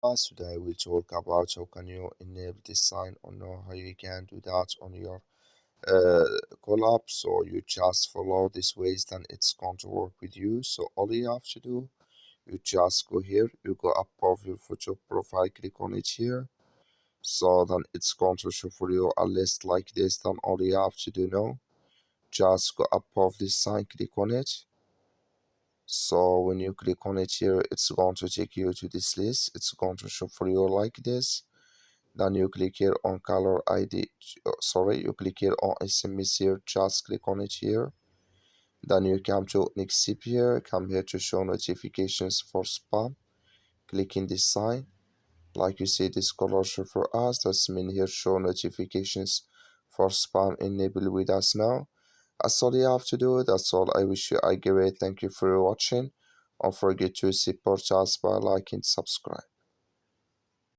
Today we'll talk about how can you enable this sign or know how you can do that on your CallApp. So you just follow these ways, then it's going to work with you. So all you have to do, you just go here, you go above your photo profile, click on it here. So then it's going to show for you a list like this. Then all you have to do now, just go above this sign, click on it. So when you click on it here, it's going to take you to this list. It's going to show for you like this. Then you click here on caller ID. You click here on SMS here. Just click on it here. Then you come to next step here. Come here to show notifications for spam. Click in this sign. Like you see, this color show for us. That's mean here show notifications for spam enabled with us now. That's all you have to do. That's all. I wish you a great. Thank you for watching. Don't forget to support us by liking, subscribe.